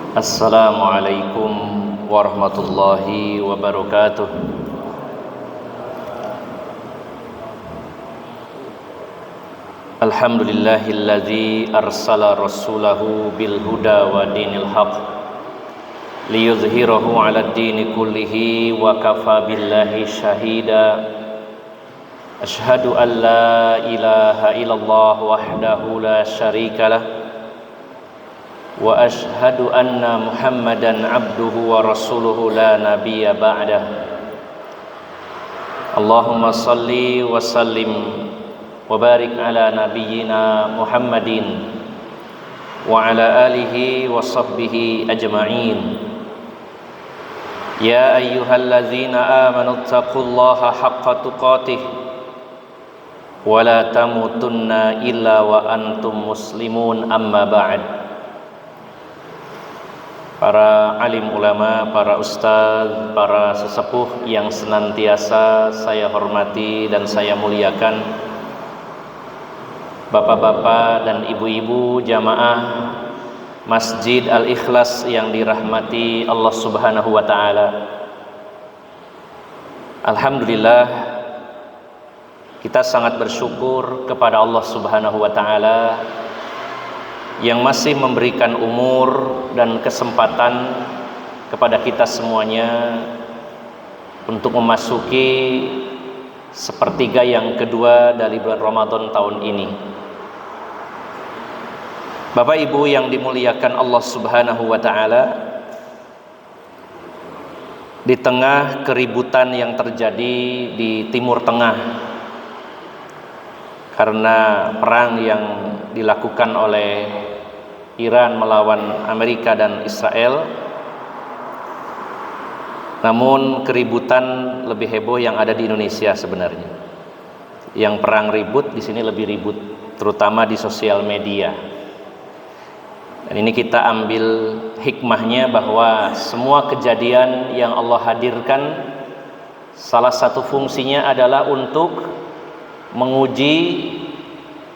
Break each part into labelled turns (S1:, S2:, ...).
S1: Assalamualaikum warahmatullahi wabarakatuh. Alhamdulillahilladzi arsala rasulahu bil huda wa dinil haq liyuzhirahu 'alad dini kullihi wa kafa billahi syahida. Asyhadu an la ilaha illallah wahdahu la syarikalah wa ashhadu anna Muhammadan abduhu wa rasuluhu la nabiyya ba'dah. Allahumma salli wa sallim wa barik ala nabiyyina Muhammadin wa ala alihi wa sahbihi ajma'in. Ya ayyuhallazina amanu taqullaha haqqa tuqatih wa la tamutunna illa wa antum muslimun, amma ba'd. Para alim ulama, para ustaz, para sesepuh yang senantiasa saya hormati dan saya muliakan, bapak-bapak dan ibu-ibu jamaah Masjid Al-Ikhlas yang dirahmati Allah Subhanahu wa taala. Alhamdulillah, kita sangat bersyukur kepada Allah Subhanahu wa taala yang masih memberikan umur dan kesempatan kepada kita semuanya untuk memasuki sepertiga yang kedua dari bulan Ramadan tahun ini. Bapak Ibu yang dimuliakan Allah Subhanahu wa taala, di tengah keributan yang terjadi di Timur Tengah karena perang yang dilakukan oleh Iran melawan Amerika dan Israel, namun keributan lebih heboh yang ada di Indonesia sebenarnya. Yang perang ribut di sini lebih ribut, terutama di sosial media. Dan ini kita ambil hikmahnya bahwa semua kejadian yang Allah hadirkan, salah satu fungsinya adalah untuk menguji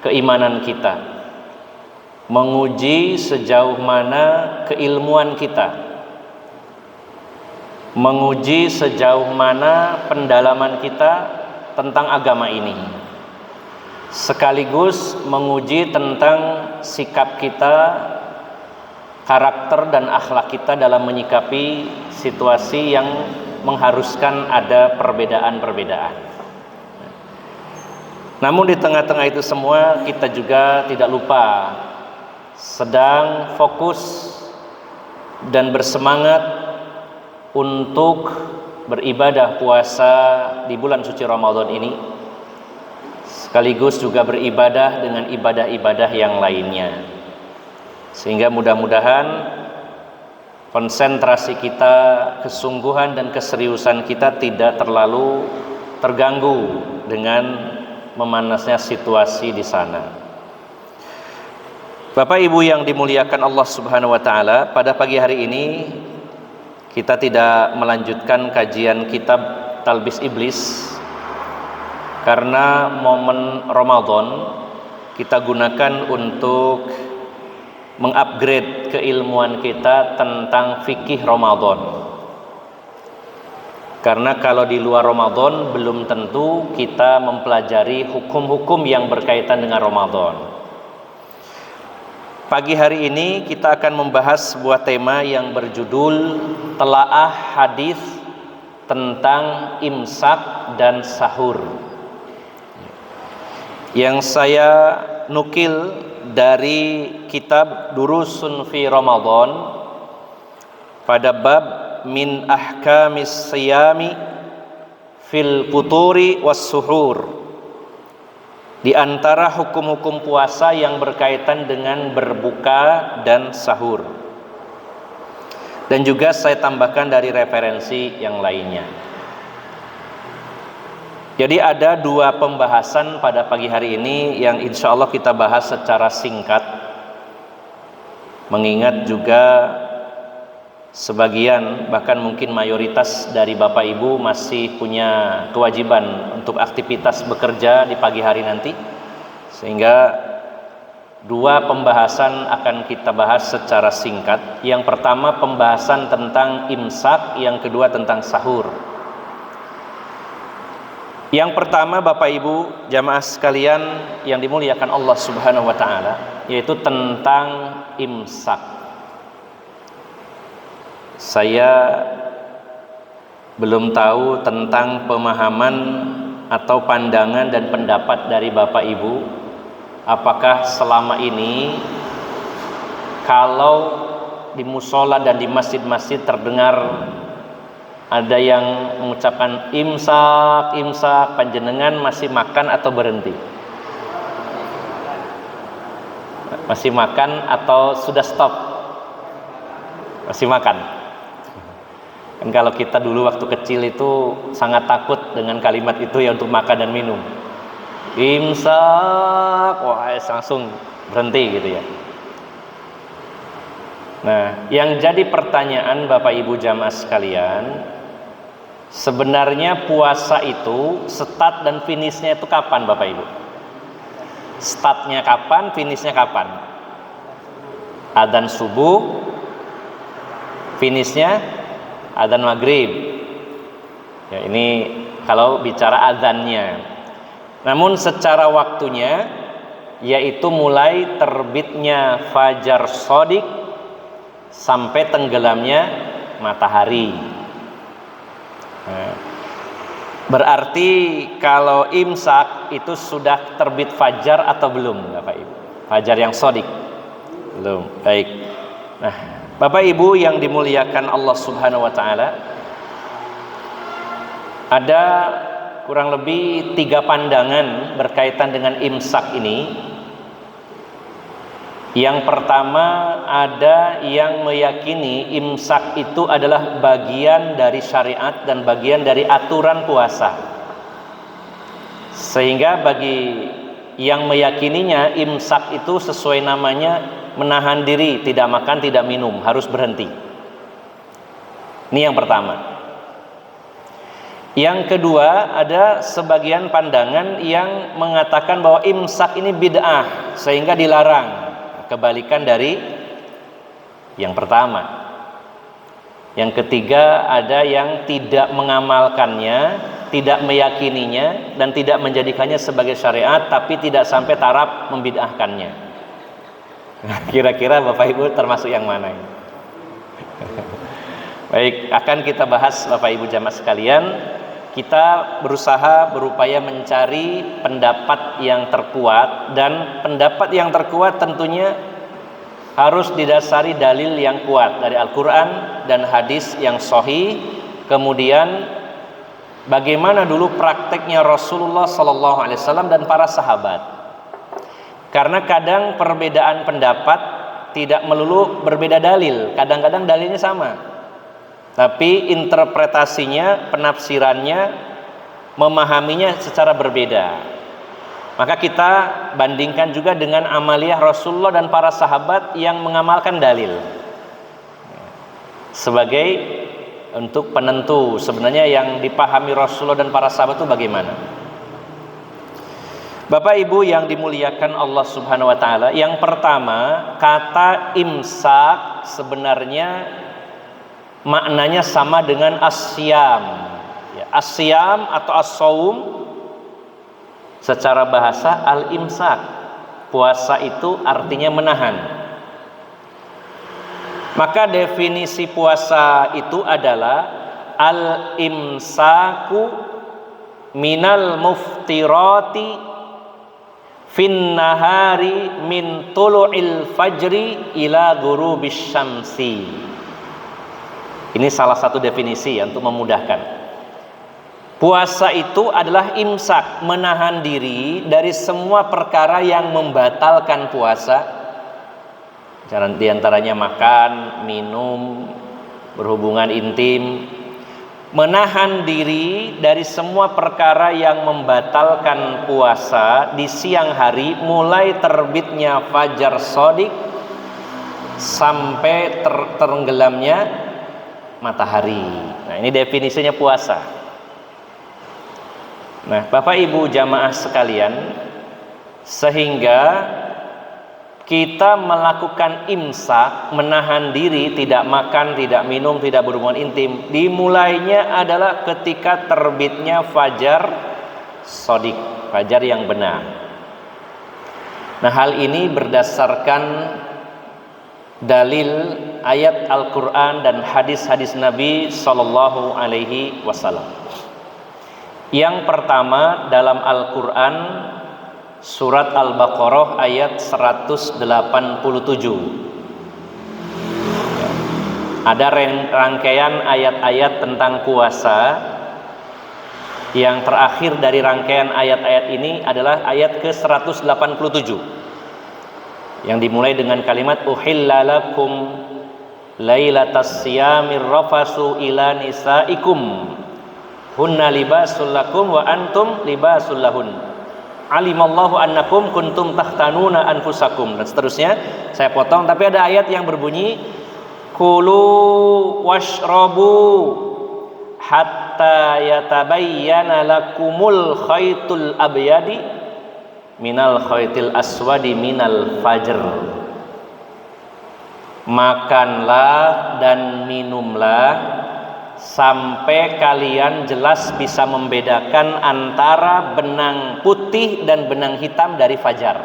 S1: keimanan kita, menguji sejauh mana keilmuan kita, menguji sejauh mana pendalaman kita tentang agama ini, sekaligus menguji tentang sikap kita, karakter dan akhlak kita dalam menyikapi situasi yang mengharuskan ada perbedaan-perbedaan. Namun di tengah-tengah itu semua kita juga tidak lupa sedang fokus dan bersemangat untuk beribadah puasa di bulan suci Ramadan ini, sekaligus juga beribadah dengan ibadah-ibadah yang lainnya, sehingga mudah-mudahan konsentrasi kita, kesungguhan dan keseriusan kita tidak terlalu terganggu dengan memanasnya situasi di sana. Bapak Ibu yang dimuliakan Allah Subhanahu wa taala, pada pagi hari ini kita tidak melanjutkan kajian kitab Talbis Iblis karena momen Ramadan kita gunakan untuk mengupgrade keilmuan kita tentang fikih Ramadan. Karena kalau di luar Ramadan belum tentu kita mempelajari hukum-hukum yang berkaitan dengan Ramadan. Pagi hari ini kita akan membahas sebuah tema yang berjudul Telaah Hadis tentang Imsak dan Sahur, yang saya nukil dari kitab Durusun fi Ramadan pada bab min ahkamis siyami fil futuri was suhur, di antara hukum-hukum puasa yang berkaitan dengan berbuka dan sahur. Dan juga saya tambahkan dari referensi yang lainnya. Jadi ada dua pembahasan pada pagi hari ini yang insya Allah kita bahas secara singkat, mengingat juga sebagian, bahkan mungkin mayoritas dari Bapak Ibu masih punya kewajiban untuk aktivitas bekerja di pagi hari nanti, sehingga Dua pembahasan akan kita bahas secara singkat. Yang pertama pembahasan tentang imsak, yang kedua tentang sahur. Yang pertama Bapak Ibu jamaah sekalian yang dimuliakan Allah Subhanahu wa taala, yaitu tentang imsak. Saya belum tahu tentang pemahaman atau pandangan dan pendapat dari Bapak Ibu. Apakah selama ini kalau di musola dan di masjid-masjid terdengar ada yang mengucapkan imsak, imsak, panjenengan masih makan atau berhenti? Masih makan atau sudah stop? Masih makan. Kan kalau kita dulu waktu kecil itu sangat takut dengan kalimat itu ya, untuk makan dan minum. Imsak, wah langsung berhenti gitu ya. Nah, yang jadi pertanyaan Bapak Ibu jamaah sekalian, sebenarnya puasa itu start dan finishnya itu kapan Bapak Ibu? Startnya kapan, finishnya kapan? Adzan subuh, finishnya adzan maghrib. Ya, ini kalau bicara adzannya. Namun secara waktunya yaitu mulai terbitnya fajar shodiq sampai tenggelamnya matahari. Nah, berarti kalau imsak itu sudah terbit fajar atau belum Bapak Ibu? Fajar yang shodiq belum. Baik. Nah, Bapak Ibu yang dimuliakan Allah Subhanahu wa taala, ada kurang lebih 3 pandangan berkaitan dengan imsak ini. Yang pertama, ada yang meyakini imsak itu adalah bagian dari syariat dan bagian dari aturan puasa, sehingga bagi yang meyakininya imsak itu sesuai namanya menahan diri, tidak makan, tidak minum, harus berhenti. Ini yang pertama. Yang kedua, ada sebagian pandangan yang mengatakan bahwa imsak ini bid'ah sehingga dilarang, kebalikan dari yang pertama. Yang ketiga, ada yang tidak mengamalkannya, tidak meyakininya, dan tidak menjadikannya sebagai syariat, tapi tidak sampai taraf membid'ahkannya. Kira-kira Bapak Ibu termasuk yang mana ini? Baik, akan kita bahas Bapak Ibu jamaah sekalian. Kita berupaya mencari pendapat yang terkuat, dan pendapat yang terkuat tentunya harus didasari dalil yang kuat dari Al-Quran dan hadis yang sahih. Kemudian bagaimana dulu prakteknya Rasulullah SAW dan para sahabat. Karena kadang perbedaan pendapat tidak melulu berbeda dalil, kadang-kadang dalilnya sama, tapi interpretasinya, penafsirannya, memahaminya secara berbeda. Maka kita bandingkan juga dengan amaliyah Rasulullah dan para sahabat yang mengamalkan dalil, sebagai untuk penentu sebenarnya yang dipahami Rasulullah dan para sahabat itu bagaimana. Bapak Ibu yang dimuliakan Allah Subhanahu wa taala, yang pertama, kata imsak sebenarnya maknanya sama dengan asyam. Ya, asyam atau as-saum secara bahasa al-imsak. Puasa itu artinya menahan. Maka definisi puasa itu adalah al-imsaku minal muftirati fin nahari min tulu'il fajri ila ghurubis syamsi. Ini salah satu definisi ya, untuk memudahkan. Puasa itu adalah imsak, menahan diri dari semua perkara yang membatalkan puasa. Di antaranya makan, minum, berhubungan intim. Menahan diri dari semua perkara yang membatalkan puasa di siang hari, mulai terbitnya fajar shodiq sampai tenggelamnya matahari. Nah, ini definisinya puasa. Nah, Bapak Ibu jamaah sekalian, sehingga kita melakukan imsak, menahan diri, tidak makan, tidak minum, tidak berhubungan intim, dimulainya adalah ketika terbitnya fajar shadiq, fajar yang benar. Nah, hal ini berdasarkan dalil ayat Al-Quran dan hadis-hadis Nabi Sallallahu Alaihi Wasallam. Yang pertama dalam Al-Quran, surat Al-Baqarah ayat 187. Ada rangkaian ayat-ayat tentang puasa. Yang terakhir dari rangkaian ayat-ayat ini adalah ayat ke-187 yang dimulai dengan kalimat uhilla lakum lailatas siyamir rafasu ila nisaikum hunna libasul lakum wa antum libasul lahun alimallahu annakum kuntum tahtanuna anfusakum, dan seterusnya. Saya potong, tapi ada ayat yang berbunyi kulu washrabu hatta yatabayyana lakumul khaytul abyadi minal khaytil aswadi minal fajr. Makanlah dan minumlah sampai kalian jelas bisa membedakan antara benang putih dan benang hitam dari fajar.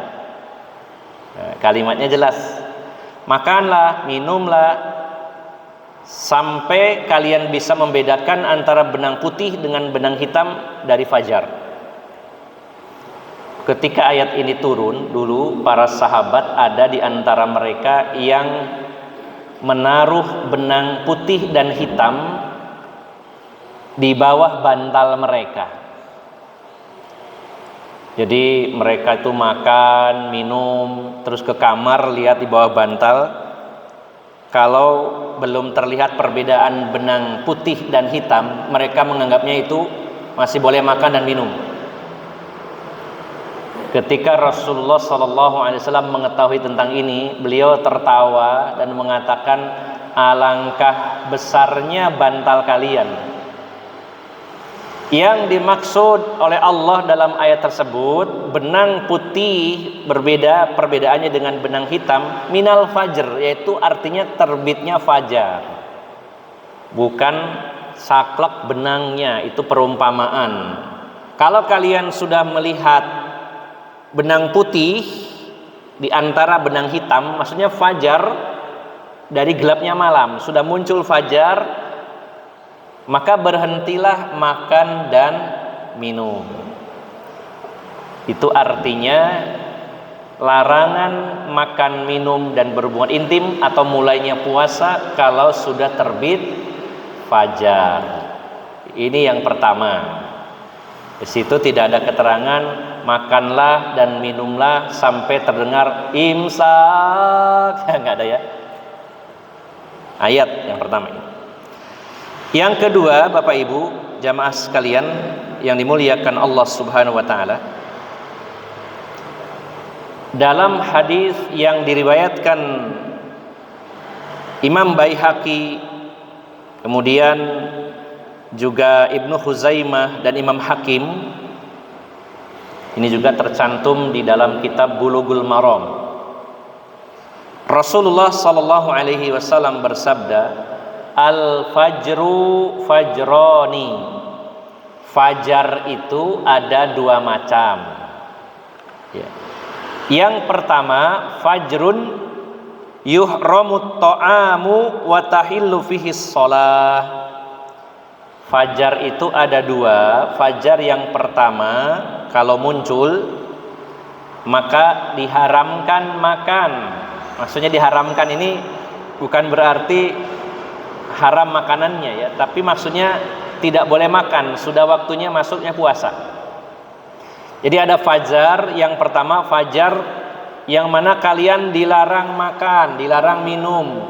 S1: Nah, kalimatnya jelas. Makanlah, minumlah sampai kalian bisa membedakan antara benang putih dengan benang hitam dari fajar. Ketika ayat ini turun, dulu para sahabat ada di antara mereka yang menaruh benang putih dan hitam di bawah bantal mereka. Jadi mereka itu makan, minum, terus ke kamar, lihat di bawah bantal. Kalau belum terlihat perbedaan benang putih dan hitam, mereka menganggapnya itu masih boleh makan dan minum. Ketika Rasulullah SAW mengetahui tentang ini, beliau tertawa dan mengatakan, alangkah besarnya bantal kalian. Yang dimaksud oleh Allah dalam ayat tersebut, benang putih berbeda perbedaannya dengan benang hitam minal fajr, yaitu artinya terbitnya fajar, bukan saklek benangnya. Itu perumpamaan. Kalau kalian sudah melihat benang putih di antara benang hitam, maksudnya fajar dari gelapnya malam, sudah muncul fajar, maka berhentilah makan dan minum. Itu artinya larangan makan, minum, dan berhubungan intim atau mulainya puasa kalau sudah terbit fajar. Ini yang pertama. Di situ tidak ada keterangan makanlah dan minumlah sampai terdengar imsak. Enggak ada ya. Ayat yang pertama ini. Yang kedua, Bapak Ibu jamaah sekalian yang dimuliakan Allah Subhanahu wa taala, dalam hadis yang diriwayatkan Imam Baihaqi, kemudian juga Ibnu Khuzaimah dan Imam Hakim, ini juga tercantum di dalam kitab Bulughul Maram. Rasulullah sallallahu alaihi wasallam bersabda, al-fajru fajroni. Fajar itu ada dua macam. Ya. Yang pertama, fajrun yuhramut ta'amu wa tahillu fihi shalah. Fajar itu ada dua. Fajar yang pertama kalau muncul maka diharamkan makan. Maksudnya diharamkan ini bukan berarti haram makanannya ya, tapi maksudnya tidak boleh makan, sudah waktunya masuknya puasa. Jadi ada fajar yang pertama, fajar yang mana kalian dilarang makan, dilarang minum,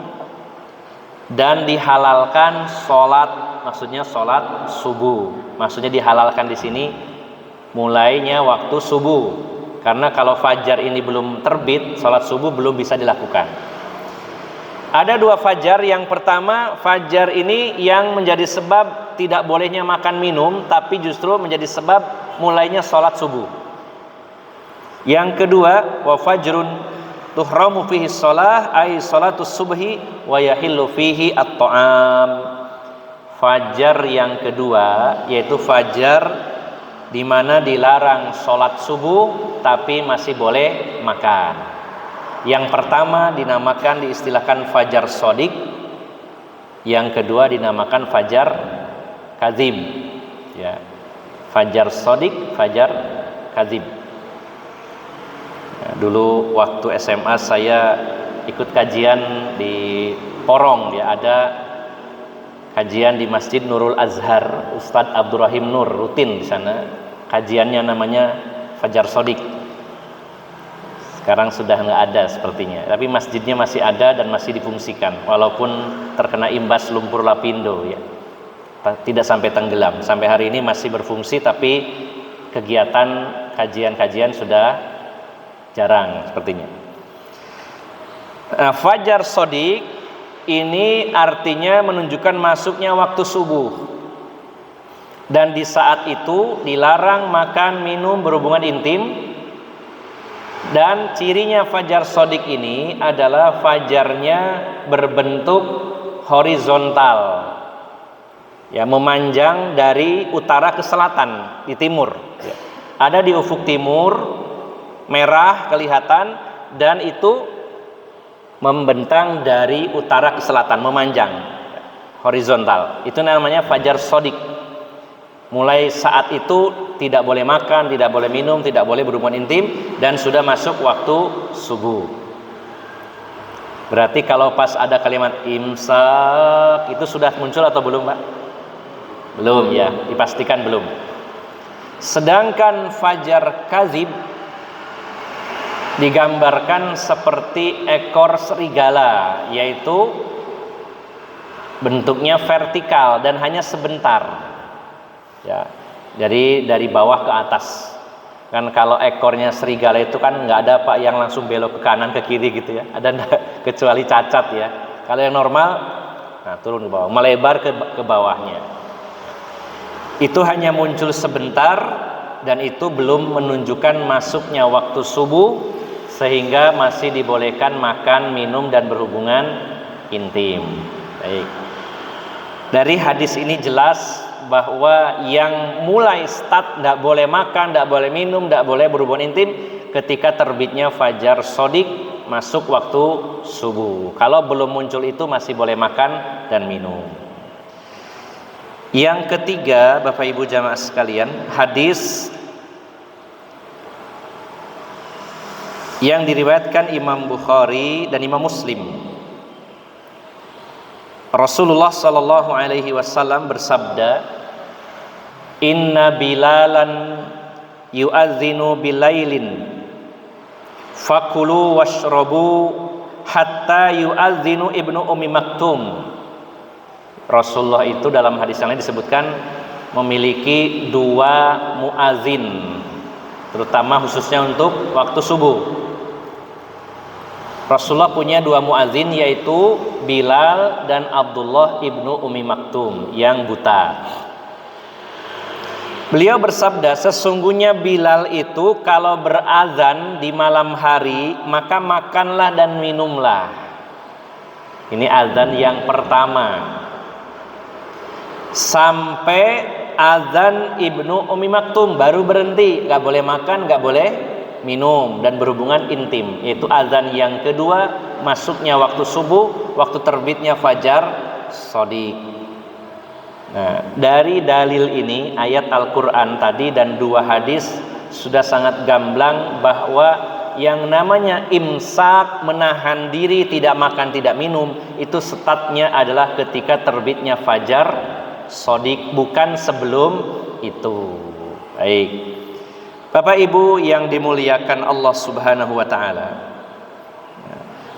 S1: dan dihalalkan sholat, maksudnya sholat subuh. Maksudnya dihalalkan di sini mulainya waktu subuh, karena kalau fajar ini belum terbit, sholat subuh belum bisa dilakukan. Ada dua fajar. Yang pertama, fajar ini yang menjadi sebab tidak bolehnya makan minum, tapi justru menjadi sebab mulainya sholat subuh. Yang kedua, wa fajrun tuhramu fihi shalah ay salatus subhi wa yahillu fihi at-ta'am. Fajar yang kedua yaitu fajar di mana dilarang sholat subuh tapi masih boleh makan. Yang pertama dinamakan, diistilahkan fajar sodik. Yang kedua dinamakan fajar kadzib. Ya. Fajar sodik, fajar kadzib. Ya, dulu waktu SMA saya ikut kajian di Porong, ya, ada kajian di Masjid Nurul Azhar, Ustadz Abdurrahim Nur rutin di sana. Kajiannya namanya Fajar Sodik. Sekarang sudah nggak ada sepertinya, tapi masjidnya masih ada dan masih difungsikan, walaupun terkena imbas lumpur lapindo, ya. Tidak sampai tenggelam. Sampai hari ini masih berfungsi, tapi kegiatan kajian-kajian sudah jarang sepertinya. Fajar Sodik ini artinya menunjukkan masuknya waktu subuh, dan di saat itu dilarang makan, minum, berhubungan intim. Dan cirinya fajar sodik ini adalah fajarnya berbentuk horizontal, ya, memanjang dari utara ke selatan, di timur, ya. Ada di ufuk timur, merah kelihatan, dan itu membentang dari utara ke selatan, memanjang, horizontal. Itu namanya fajar sodik. Mulai saat itu tidak boleh makan, tidak boleh minum, tidak boleh berhubungan intim, dan sudah masuk waktu subuh. Berarti kalau pas ada kalimat imsak itu sudah muncul atau belum, Pak? Belum, ya, dipastikan belum. Sedangkan fajar kadzib digambarkan seperti ekor serigala, yaitu bentuknya vertikal dan hanya sebentar, ya. Jadi dari bawah ke atas. Kan kalau ekornya serigala itu kan nggak ada, Pak, yang langsung belok ke kanan ke kiri gitu, ya. Ada enggak, kecuali cacat, ya. Kalau yang normal, nah, turun ke bawah, melebar ke bawahnya. Itu hanya muncul sebentar, dan itu belum menunjukkan masuknya waktu subuh, sehingga masih dibolehkan makan, minum, dan berhubungan intim. Baik. Dari hadis ini jelas bahwa yang mulai start tidak boleh makan, tidak boleh minum, tidak boleh berhubungan intim ketika terbitnya fajar sodik, masuk waktu subuh. Kalau belum muncul itu masih boleh makan dan minum. Yang ketiga, Bapak Ibu jamaah sekalian, hadis yang diriwayatkan Imam Bukhari dan Imam Muslim. Rasulullah sallallahu alaihi wasallam bersabda, "Inna Bilalan yu'adzinu bilailin fakulu washrabu hatta yu'adzinu Ibnu Ummi Maktum." Rasulullah itu dalam hadis yang lain disebutkan memiliki 2 muazin, terutama khususnya untuk waktu subuh. Rasulullah punya 2 muazin, yaitu Bilal dan Abdullah ibnu Ummi Maktum yang buta. Beliau bersabda, sesungguhnya Bilal itu kalau berazan di malam hari, maka makanlah dan minumlah. Ini azan yang pertama. Sampai azan Ibnu Ummi Maktum baru berhenti, nggak boleh makan, nggak boleh minum dan berhubungan intim. Yaitu azan yang kedua, masuknya waktu subuh, waktu terbitnya fajar sodik. Nah, dari dalil ini, ayat Al-Quran tadi dan 2 hadis sudah sangat gamblang bahwa yang namanya imsak, menahan diri, tidak makan, tidak minum, itu startnya adalah ketika terbitnya fajar sodik, bukan sebelum itu. Baik, Bapak Ibu yang dimuliakan Allah Subhanahu wa ta'ala,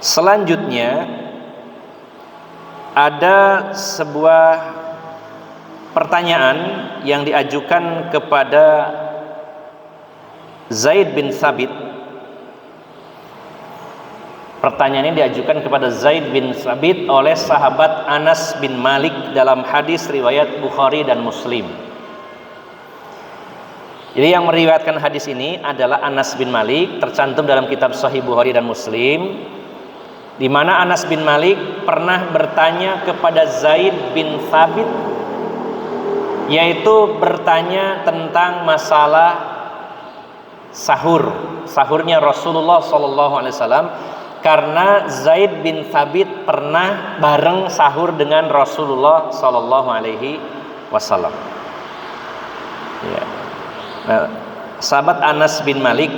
S1: selanjutnya ada sebuah pertanyaan yang diajukan kepada Zaid bin Thabit. Pertanyaan ini diajukan kepada Zaid bin Thabit oleh sahabat Anas bin Malik dalam hadis riwayat Bukhari dan Muslim. Jadi yang meriwayatkan hadis ini adalah Anas bin Malik, tercantum dalam kitab Sahih Bukhari dan Muslim, di mana Anas bin Malik pernah bertanya kepada Zaid bin Thabit, yaitu bertanya tentang masalah sahurnya Rasulullah SAW, karena Zaid bin Thabit pernah bareng sahur dengan Rasulullah SAW. Ya. Nah, sahabat Anas bin Malik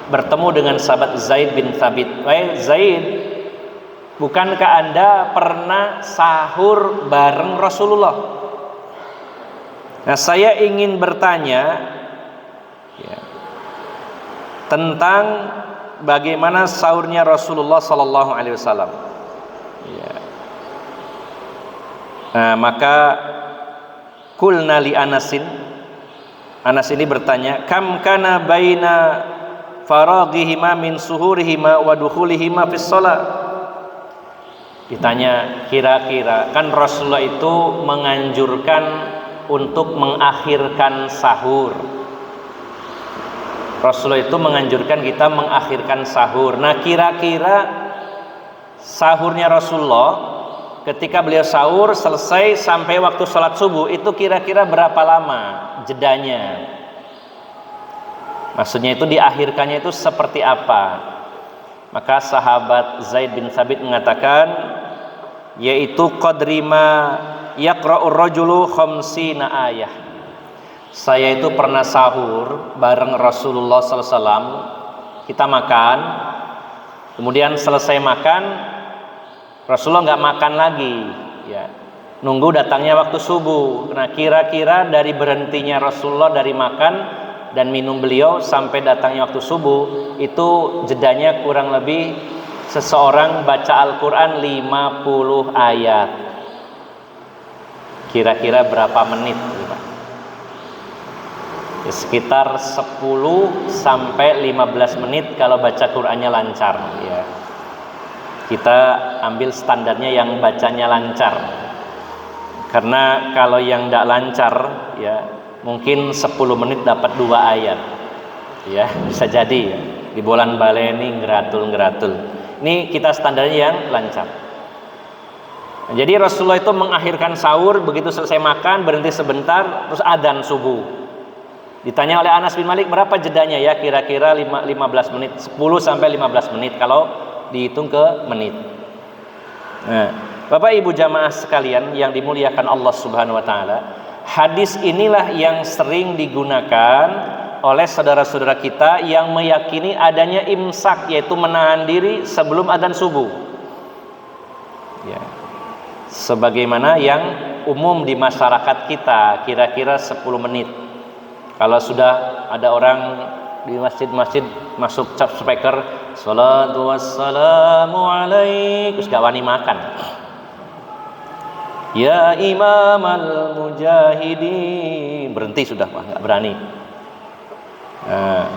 S1: bertemu dengan sahabat Zaid bin Thabit. Wahai Zaid, bukankah Anda pernah sahur bareng Rasulullah? Nah, saya ingin bertanya ya, tentang bagaimana sahurnya Rasulullah Sallallahu Alaihi Wasallam. Ya. Nah, maka kulna li Anasin, Anas ini bertanya, kam kana baina faraghihima min suhurihima wa dukhulihima fis shalah. Ditanya, kira-kira kan Rasulullah itu menganjurkan untuk mengakhirkan sahur. Rasulullah itu menganjurkan kita mengakhirkan sahur. Nah, kira-kira sahurnya Rasulullah ketika beliau sahur selesai sampai waktu sholat subuh itu kira-kira berapa lama jedanya? Maksudnya itu diakhirkannya itu seperti apa? Maka sahabat Zaid bin Thabit mengatakan, yaitu qadrima yaqra'ur rajulu khamsina ayah. Saya itu pernah sahur bareng Rasulullah SAW. Kita makan, kemudian selesai makan Rasulullah nggak makan lagi, ya, nunggu datangnya waktu subuh. Nah, kira-kira dari berhentinya Rasulullah dari makan dan minum beliau sampai datangnya waktu subuh itu jedanya kurang lebih seseorang baca Al-Quran 50 ayat. Kira-kira berapa menit? Ya, sekitar 10 sampai 15 menit kalau baca Qurannya lancar, ya. Kita ambil standarnya yang bacanya lancar, karena kalau yang tidak lancar ya mungkin 10 menit dapat 2 ayat, ya bisa jadi ya. Di bulan baleni ngeratul. Ini kita standarnya yang lancar. Jadi Rasulullah itu mengakhirkan sahur begitu selesai makan, berhenti sebentar, terus adzan subuh. Ditanya oleh Anas bin Malik, berapa jedanya? Ya kira-kira 15 menit, 10 sampai 15 menit kalau dihitung ke menit. Nah, Bapak Ibu jamaah sekalian yang dimuliakan Allah Subhanahu wa taala, hadis inilah yang sering digunakan oleh saudara-saudara kita yang meyakini adanya imsak, yaitu menahan diri sebelum adzan subuh. Ya. Sebagaimana yang umum di masyarakat kita, kira-kira 10 menit. Kalau sudah ada orang di masjid-masjid masuk cap speaker, salatu wassalamu alaik, terus gak wani makan, ya imam al-mujahidin, berhenti sudah, gak berani. Nah,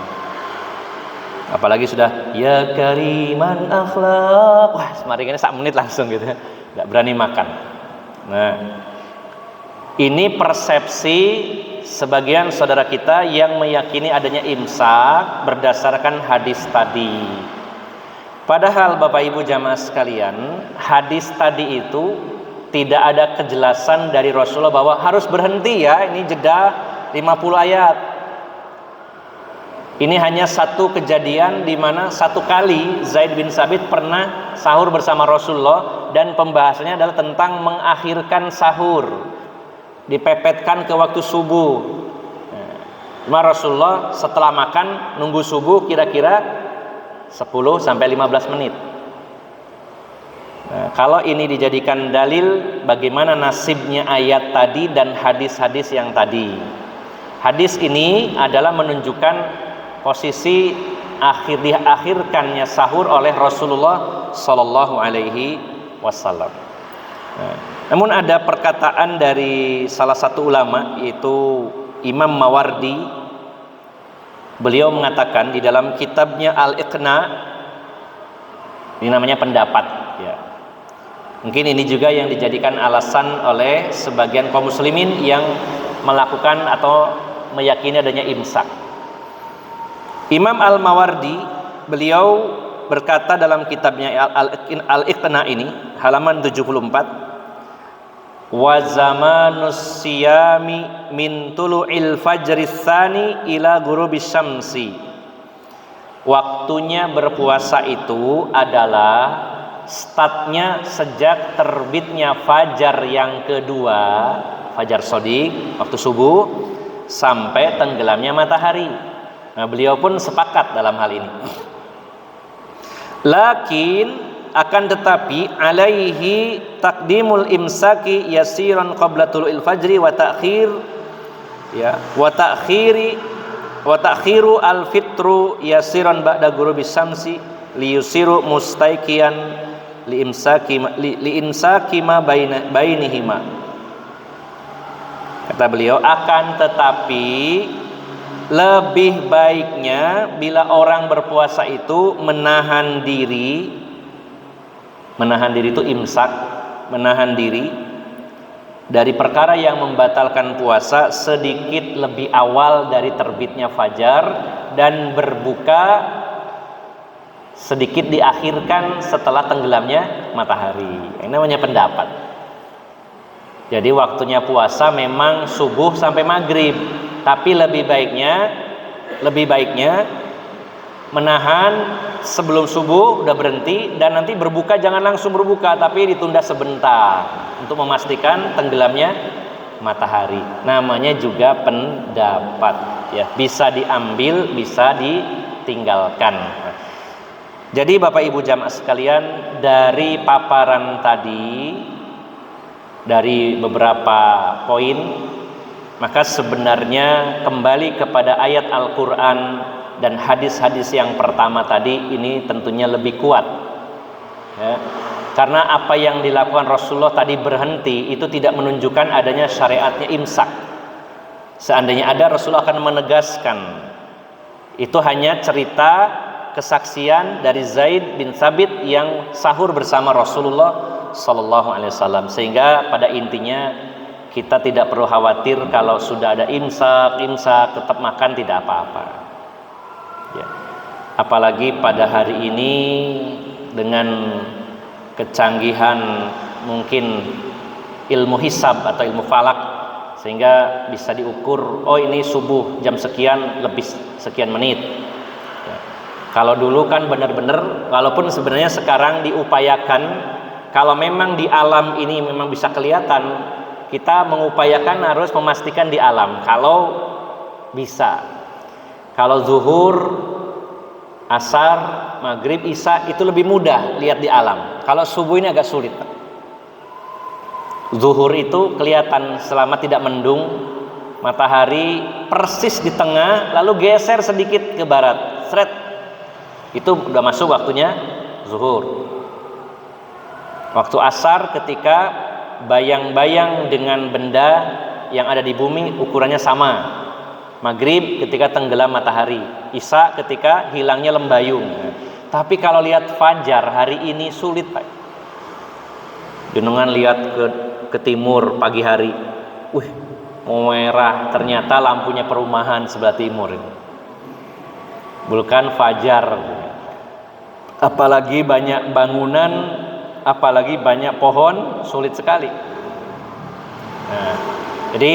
S1: apalagi sudah ya kariman akhlak, wah semaringannya 1 menit langsung gitu, gak berani makan. Nah, ini persepsi sebagian saudara kita yang meyakini adanya imsak berdasarkan hadis tadi. Padahal Bapak Ibu jamaah sekalian, hadis tadi itu tidak ada kejelasan dari Rasulullah bahwa harus berhenti ya, ini jeda 50 ayat. Ini hanya satu kejadian di mana satu kali Zaid bin Thabit pernah sahur bersama Rasulullah dan pembahasannya adalah tentang mengakhirkan sahur, dipepetkan ke waktu subuh. Cuma Rasulullah setelah makan nunggu subuh kira-kira 10 sampai 15 menit. Nah, kalau ini dijadikan dalil, bagaimana nasibnya ayat tadi dan hadis-hadis yang tadi? Hadis ini adalah menunjukkan posisi diakhirkannya sahur oleh Rasulullah Sallallahu Alaihi Wasallam. Namun ada perkataan dari salah satu ulama, yaitu Imam Mawardi. Beliau mengatakan di dalam kitabnya Al-Iqna, ini namanya pendapat ya. Mungkin ini juga yang dijadikan alasan oleh sebagian kaum muslimin yang melakukan atau meyakini adanya imsak. Imam Al-Mawardi beliau berkata dalam kitabnya Al-Iqna ini halaman 74, wa zamanus siyami min tulu'il fajris tsani ila ghurubis syamsi. Waktunya berpuasa itu adalah startnya sejak terbitnya fajar yang kedua, fajar shodiq, waktu subuh, sampai tenggelamnya matahari. Nah, beliau pun sepakat dalam hal ini. Lakin akan tetapi alaihi taqdimul imsaki yasiran qabla tulu'il fajri wa ta'khir ya wa ta'khiru al fitru yasiran ba'da ghurubis syamsi liyusiru mustaiqian liimsaki ma bainihima. Kata beliau, akan tetapi lebih baiknya bila orang berpuasa itu menahan diri itu imsak, menahan diri dari perkara yang membatalkan puasa sedikit lebih awal dari terbitnya fajar, dan berbuka sedikit diakhirkan setelah tenggelamnya matahari. Ini namanya pendapat. Jadi waktunya puasa memang subuh sampai maghrib, tapi lebih baiknya menahan sebelum subuh udah berhenti, dan nanti berbuka jangan langsung berbuka tapi ditunda sebentar untuk memastikan tenggelamnya matahari. Namanya juga pendapat ya, bisa diambil bisa ditinggalkan. Jadi Bapak Ibu jamaah sekalian, dari paparan tadi, dari beberapa poin, maka sebenarnya kembali kepada ayat Al-Quran dan hadis-hadis yang pertama tadi ini tentunya lebih kuat ya. Karena apa yang dilakukan Rasulullah tadi berhenti itu tidak menunjukkan adanya syariatnya imsak. Seandainya ada, Rasulullah akan menegaskan. Itu hanya cerita kesaksian dari Zaid bin Thabit yang sahur bersama Rasulullah Sallallahu Alaihi Wasallam. Sehingga pada intinya kita tidak perlu khawatir kalau sudah ada imsak tetap makan tidak apa-apa ya. Apalagi pada hari ini dengan kecanggihan mungkin ilmu hisab atau ilmu falak, sehingga bisa diukur, oh ini subuh jam sekian lebih sekian menit ya. Kalau dulu kan benar-benar, walaupun sebenarnya sekarang diupayakan, kalau memang di alam ini memang bisa kelihatan, kita mengupayakan harus memastikan di alam kalau bisa. Kalau zuhur, asar, maghrib, isya itu lebih mudah lihat di alam. Kalau subuh ini agak sulit. Zuhur itu kelihatan selama tidak mendung, matahari persis di tengah lalu geser sedikit ke barat, seret, itu udah masuk waktunya zuhur. Waktu asar ketika bayang-bayang dengan benda yang ada di bumi ukurannya sama. Maghrib ketika tenggelam matahari, isya ketika hilangnya lembayung. Tapi kalau lihat fajar hari ini sulit, Pak. Jenengan lihat ke timur pagi hari, merah, ternyata lampunya perumahan sebelah timur. Bukan fajar. Apalagi banyak bangunan, apalagi banyak pohon, sulit sekali. Nah, jadi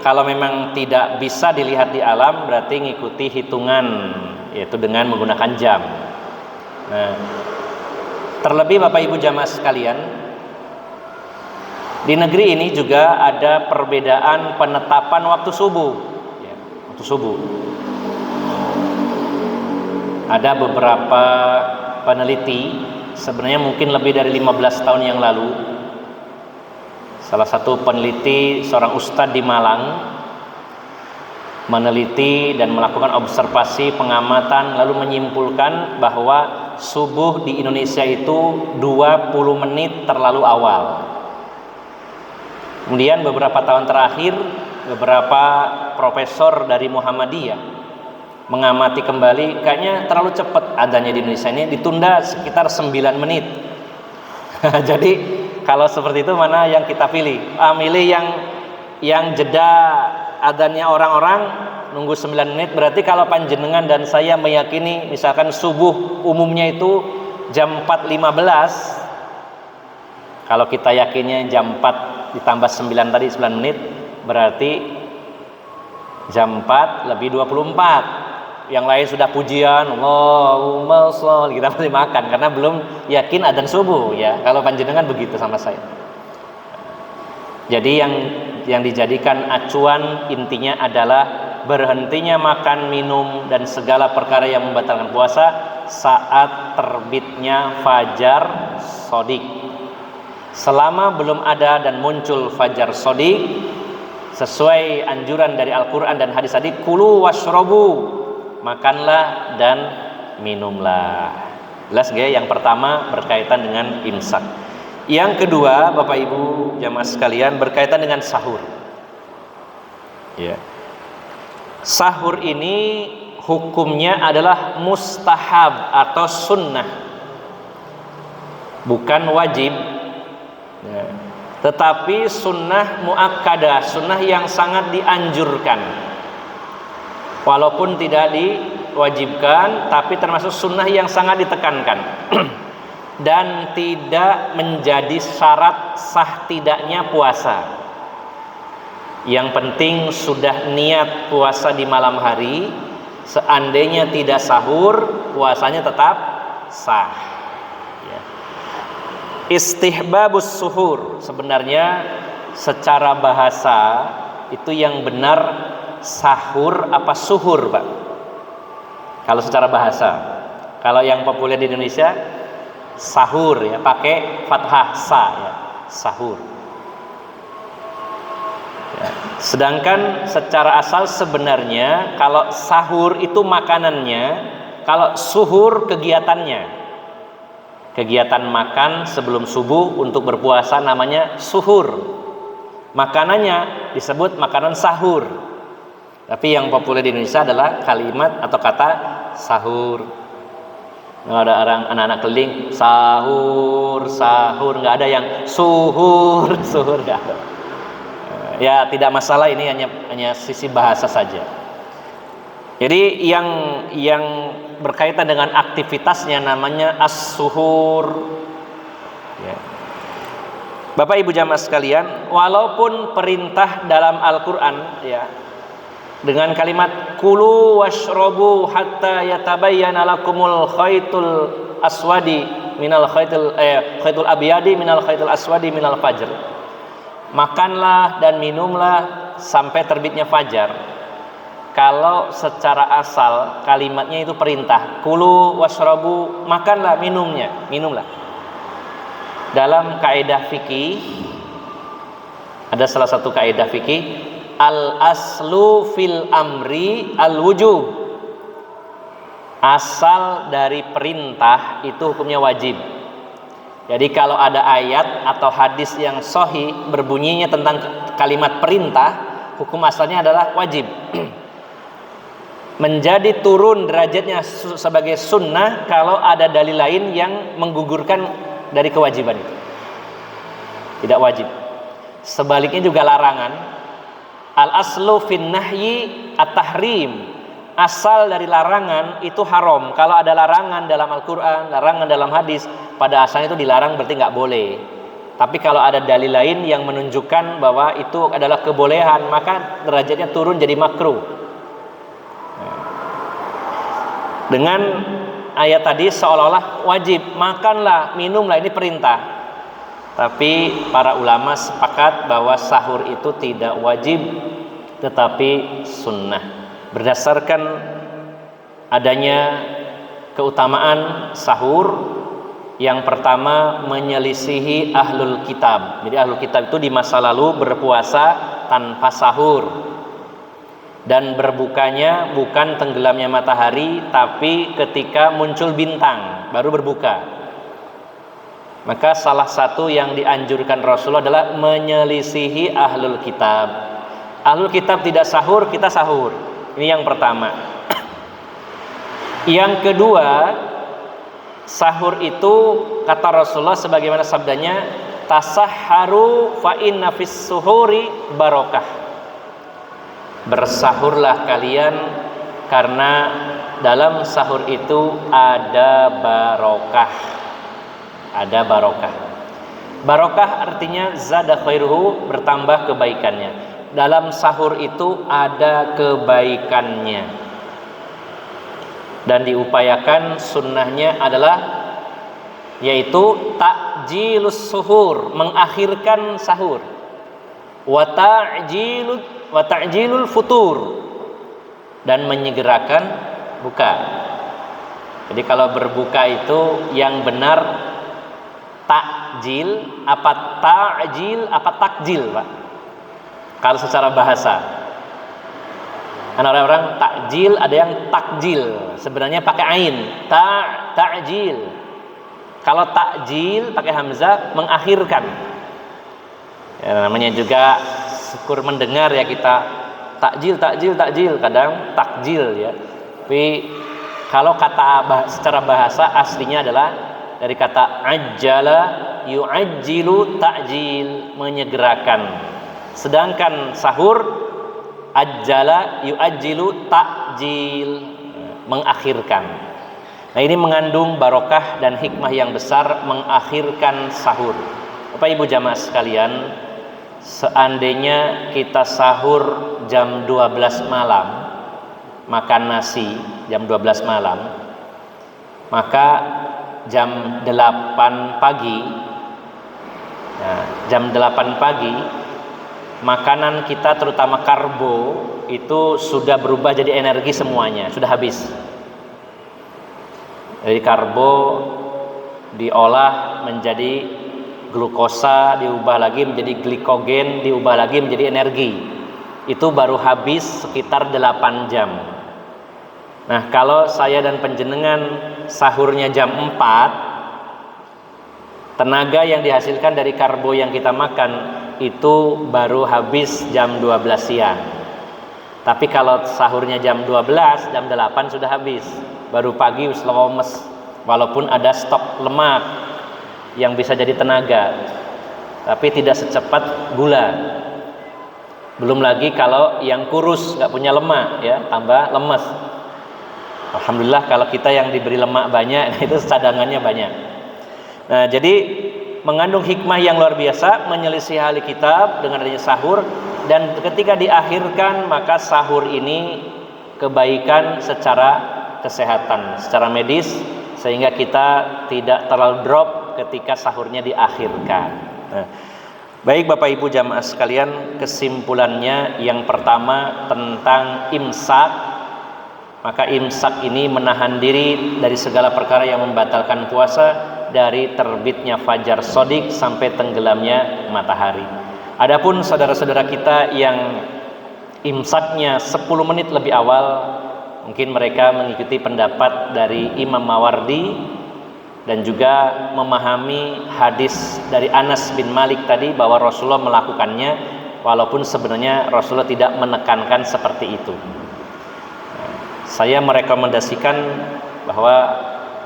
S1: kalau memang tidak bisa dilihat di alam, berarti ngikuti hitungan, yaitu dengan menggunakan jam. Nah, terlebih Bapak Ibu jamaah sekalian, di negeri ini juga ada perbedaan penetapan waktu subuh. Ya, waktu subuh. Ada beberapa peneliti, sebenarnya mungkin lebih dari 15 tahun yang lalu, salah satu peneliti, seorang ustadz di Malang, meneliti dan melakukan observasi pengamatan lalu menyimpulkan bahwa subuh di Indonesia itu 20 menit terlalu awal. Kemudian beberapa tahun terakhir beberapa profesor dari Muhammadiyah mengamati kembali, kayaknya terlalu cepat adanya di Indonesia ini, ditunda sekitar 9 menit. Jadi kalau seperti itu mana yang kita pilih? Milih yang jeda adanya orang-orang nunggu 9 menit. Berarti kalau panjenengan dan saya meyakini misalkan subuh umumnya itu jam 4.15, kalau kita yakinnya jam 4 ditambah 9 tadi 9 menit, berarti jam 4 lebih 24. Yang lain sudah pujian, Allahumma sholli, kita masih makan karena belum yakin adzan subuh ya. Kalau panjenengan begitu sama saya. Jadi yang dijadikan acuan intinya adalah berhentinya makan, minum dan segala perkara yang membatalkan puasa saat terbitnya fajar shodiq. Selama belum ada dan muncul fajar shodiq sesuai anjuran dari Al-Quran dan hadis tadi, kulu washrobu, makanlah dan minumlah. Jelas gak? Yang pertama berkaitan dengan imsak. Yang kedua, Bapak Ibu jamaah sekalian, berkaitan dengan sahur. Ya. Sahur ini hukumnya adalah mustahab atau sunnah, bukan wajib. Ya. Tetapi sunnah muakkadah, sunnah yang sangat dianjurkan. Walaupun tidak diwajibkan, tapi termasuk sunnah yang sangat ditekankan. Dan tidak menjadi syarat sah tidaknya puasa. Yang penting sudah niat puasa di malam hari, seandainya tidak sahur, puasanya tetap sah. Ya. Istihbabus suhur, sebenarnya secara bahasa itu yang benar sahur apa suhur, Pak? Kalau secara bahasa. Kalau yang populer di Indonesia sahur ya, pakai fathah sa ya, sahur. Ya. Sedangkan secara asal sebenarnya kalau sahur itu makanannya, kalau suhur kegiatannya. Kegiatan makan sebelum subuh untuk berpuasa namanya suhur. Makanannya disebut makanan sahur. Tapi yang populer di Indonesia adalah kalimat atau kata sahur. Kalau ada orang anak-anak keliling sahur, sahur, nggak ada yang suhur, suhur nggak ada. Ya tidak masalah, ini hanya sisi bahasa saja. Jadi yang berkaitan dengan aktivitasnya namanya as-suhur. Ya. Bapak Ibu jamaah sekalian, walaupun perintah dalam Al-Quran ya dengan kalimat kulu washrobu hatta yatabayyana lakumul khaytul aswadi minal khaytul abyadi minal khaytul aswadi minal fajr, makanlah dan minumlah sampai terbitnya fajar. Kalau secara asal kalimatnya itu perintah, kulu washrobu, makanlah, minumlah. Dalam kaidah fikih ada salah satu kaidah fikih, al aslu fil amri al wujub. Asal dari perintah itu hukumnya wajib. Jadi kalau ada ayat atau hadis yang sahih berbunyinya tentang kalimat perintah, hukum asalnya adalah wajib. Menjadi turun derajatnya sebagai sunnah kalau ada dalil lain yang menggugurkan dari kewajiban itu. Tidak wajib. Sebaliknya juga larangan. Al aslu fin nahyi at-tahrim. Asal dari larangan itu haram. Kalau ada larangan dalam Al-Quran, larangan dalam hadis, pada asalnya itu dilarang, berarti nggak boleh. Tapi kalau ada dalil lain yang menunjukkan bahwa itu adalah kebolehan, maka derajatnya turun jadi makruh. Dengan ayat tadi seolah-olah wajib, makanlah, minumlah, ini perintah. Tapi para ulama sepakat bahwa sahur itu tidak wajib, tetapi sunnah. Berdasarkan adanya keutamaan sahur, yang pertama menyelisihi ahlul kitab. Jadi ahlul kitab itu di masa lalu berpuasa tanpa sahur. Dan berbukanya bukan tenggelamnya matahari, tapi ketika muncul bintang baru berbuka. Maka salah satu yang dianjurkan Rasulullah adalah menyelisihi ahlul kitab. Ahlul kitab tidak sahur, kita sahur. Ini yang pertama. Yang kedua, sahur itu kata Rasulullah sebagaimana sabdanya, tasahharu fa inna fis suhuri barokah. bersahurlah kalian karena dalam sahur itu ada barokah. Ada barokah. Barokah artinya zada khairuhu, bertambah kebaikannya. Dalam sahur itu ada kebaikannya. Dan diupayakan sunnahnya adalah yaitu takjilus suhur, mengakhirkan sahur. Wa ta'jilul futur, dan menyegerakan buka. Jadi kalau berbuka itu yang benar takjil, apa ta'jil, apa takjil, Pak? Kalau secara bahasa. Kan orang-orang takjil, ada yang takjil. Sebenarnya pakai ain, ta'jil. Kalau takjil pakai hamzah, mengakhirkan. Ya, namanya juga syukur mendengar ya kita. Takjil, kadang takjil ya. Tapi kalau secara bahasa aslinya adalah dari kata ajjala yu'ajjilu ta'jil, menyegerakan. Sedangkan sahur ajjala yu'ajjilu ta'jil, mengakhirkan. Nah, ini mengandung barokah dan hikmah yang besar mengakhirkan sahur. Bapak Ibu jamaah sekalian, seandainya kita sahur jam 12 malam, makan nasi jam 12 malam, maka jam 8 pagi, nah, jam 8 pagi makanan kita terutama karbo itu sudah berubah jadi energi semuanya, sudah habis. Jadi karbo diolah menjadi glukosa, diubah lagi menjadi glikogen, diubah lagi menjadi energi. Itu baru habis sekitar 8 jam. Nah, kalau saya dan penjenengan sahurnya jam 4, tenaga yang dihasilkan dari karbo yang kita makan itu baru habis jam 12 siang. Tapi kalau sahurnya jam 12, jam 8 sudah habis. Baru pagi lemes, walaupun ada stok lemak yang bisa jadi tenaga, tapi tidak secepat gula. Belum lagi kalau yang kurus nggak punya lemak ya, tambah lemes. Alhamdulillah kalau kita yang diberi lemak banyak itu cadangannya banyak. Nah, jadi mengandung hikmah yang luar biasa, menyelisih ahli kitab dengan adanya sahur. Dan ketika diakhirkan, maka sahur ini kebaikan secara kesehatan, secara medis, sehingga kita tidak terlalu drop ketika sahurnya diakhirkan. Nah, baik Bapak Ibu jamaah sekalian, kesimpulannya yang pertama tentang imsak. Maka imsak ini menahan diri dari segala perkara yang membatalkan puasa, dari terbitnya fajar sodik sampai tenggelamnya matahari. Adapun saudara-saudara kita yang imsaknya 10 menit lebih awal, mungkin mereka mengikuti pendapat dari Imam Mawardi dan juga memahami hadis dari Anas bin Malik tadi bahwa Rasulullah melakukannya, walaupun sebenarnya Rasulullah tidak menekankan seperti itu. Saya merekomendasikan bahwa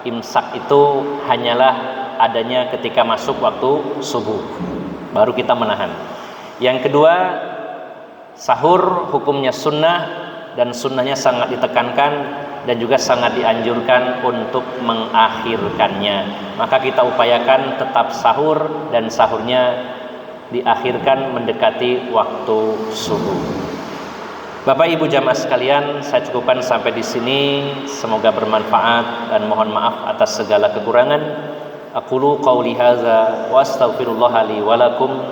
S1: imsak itu hanyalah adanya ketika masuk waktu subuh, baru kita menahan. Yang kedua, sahur hukumnya sunnah, dan sunnahnya sangat ditekankan dan juga sangat dianjurkan untuk mengakhirkannya. Maka kita upayakan tetap sahur, dan sahurnya diakhirkan mendekati waktu subuh. Bapak Ibu jamaah sekalian, saya cukupkan sampai di sini. Semoga bermanfaat dan mohon maaf atas segala kekurangan. Aqulu qauli hadza wa astaghfirullah li wa lakum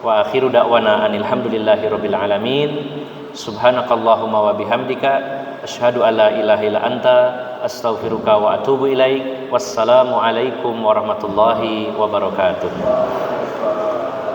S1: wa akhiru da'wana alhamdulillahirabbil alamin. Subhanakallahumma wa bihamdika asyhadu an la ilaha illa anta astaghfiruka wa atubu ilaik. Wassalamu alaikum warahmatullahi wabarakatuh.